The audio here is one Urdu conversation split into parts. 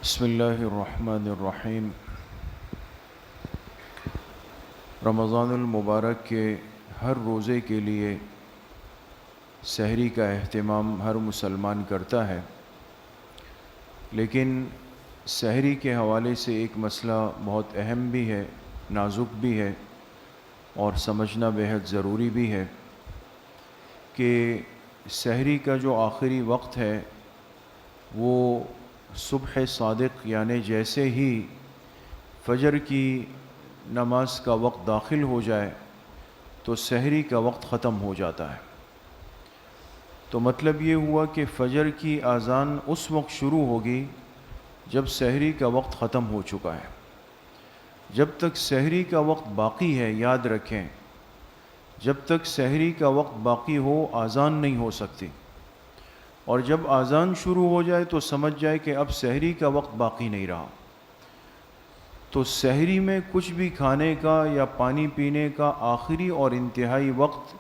بسم اللہ الرحمن الرحیم۔ رمضان المبارک کے ہر روزے کے لیے سحری کا اہتمام ہر مسلمان کرتا ہے، لیکن سحری کے حوالے سے ایک مسئلہ بہت اہم بھی ہے، نازک بھی ہے اور سمجھنا بہت ضروری بھی ہے کہ سحری کا جو آخری وقت ہے وہ صبح صادق، یعنی جیسے ہی فجر کی نماز کا وقت داخل ہو جائے تو سحری کا وقت ختم ہو جاتا ہے۔ تو مطلب یہ ہوا کہ فجر کی اذان اس وقت شروع ہوگی جب سحری کا وقت ختم ہو چکا ہے۔ جب تک سحری کا وقت باقی ہے، یاد رکھیں، جب تک سحری کا وقت باقی ہو اذان نہیں ہو سکتی، اور جب اذان شروع ہو جائے تو سمجھ جائے کہ اب سحری کا وقت باقی نہیں رہا۔ تو سحری میں کچھ بھی کھانے کا یا پانی پینے کا آخری اور انتہائی وقت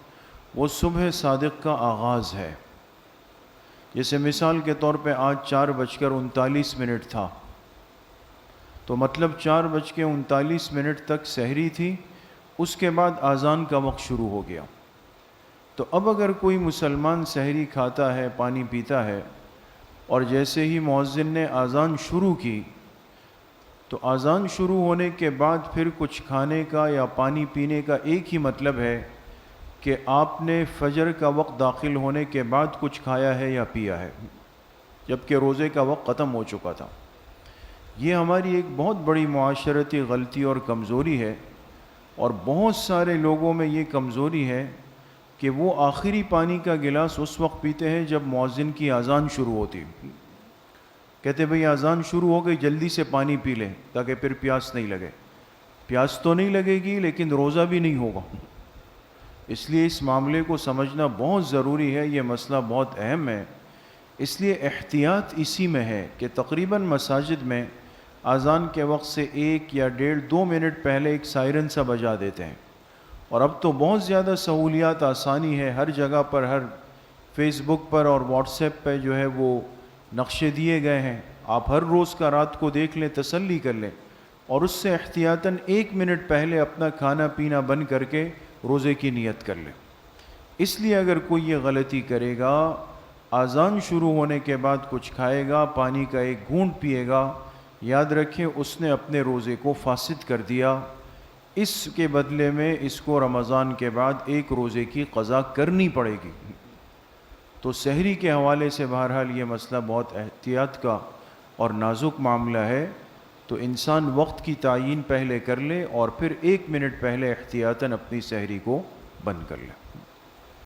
وہ صبح صادق کا آغاز ہے۔ جیسے مثال کے طور پہ آج 4:39 تھا، تو مطلب 4:39 تک سحری تھی، اس کے بعد اذان کا وقت شروع ہو گیا۔ تو اب اگر کوئی مسلمان سحری کھاتا ہے، پانی پیتا ہے، اور جیسے ہی مؤذن نے اذان شروع کی تو اذان شروع ہونے کے بعد پھر کچھ کھانے کا یا پانی پینے کا ایک ہی مطلب ہے کہ آپ نے فجر کا وقت داخل ہونے کے بعد کچھ کھایا ہے یا پیا ہے، جبکہ روزے کا وقت ختم ہو چکا تھا۔ یہ ہماری ایک بہت بڑی معاشرتی غلطی اور کمزوری ہے، اور بہت سارے لوگوں میں یہ کمزوری ہے کہ وہ آخری پانی کا گلاس اس وقت پیتے ہیں جب مؤذن کی اذان شروع ہوتی۔ کہتے بھئی اذان شروع ہو گئی، جلدی سے پانی پی لیں تاکہ پھر پیاس نہیں لگے۔ پیاس تو نہیں لگے گی لیکن روزہ بھی نہیں ہوگا۔ اس لیے اس معاملے کو سمجھنا بہت ضروری ہے، یہ مسئلہ بہت اہم ہے۔ اس لیے احتیاط اسی میں ہے کہ تقریباً مساجد میں اذان کے وقت سے 1 یا 1.5-2 منٹ پہلے ایک سائرن سا بجا دیتے ہیں، اور اب تو بہت زیادہ سہولیات، آسانی ہے، ہر جگہ پر، ہر فیس بک پر اور واٹس ایپ پہ جو ہے وہ نقشے دیے گئے ہیں۔ آپ ہر روز کا رات کو دیکھ لیں، تسلی کر لیں، اور اس سے احتیاطاً 1 منٹ پہلے اپنا کھانا پینا بند کر کے روزے کی نیت کر لیں۔ اس لیے اگر کوئی یہ غلطی کرے گا، اذان شروع ہونے کے بعد کچھ کھائے گا، پانی کا ایک گھونٹ پیے گا، یاد رکھیں اس نے اپنے روزے کو فاسد کر دیا۔ اس کے بدلے میں اس کو رمضان کے بعد ایک روزے کی قضا کرنی پڑے گی۔ تو سحری کے حوالے سے بہرحال یہ مسئلہ بہت احتیاط کا اور نازک معاملہ ہے، تو انسان وقت کی تعیین پہلے کر لے اور پھر 1 منٹ پہلے احتیاطاً اپنی سحری کو بند کر لے۔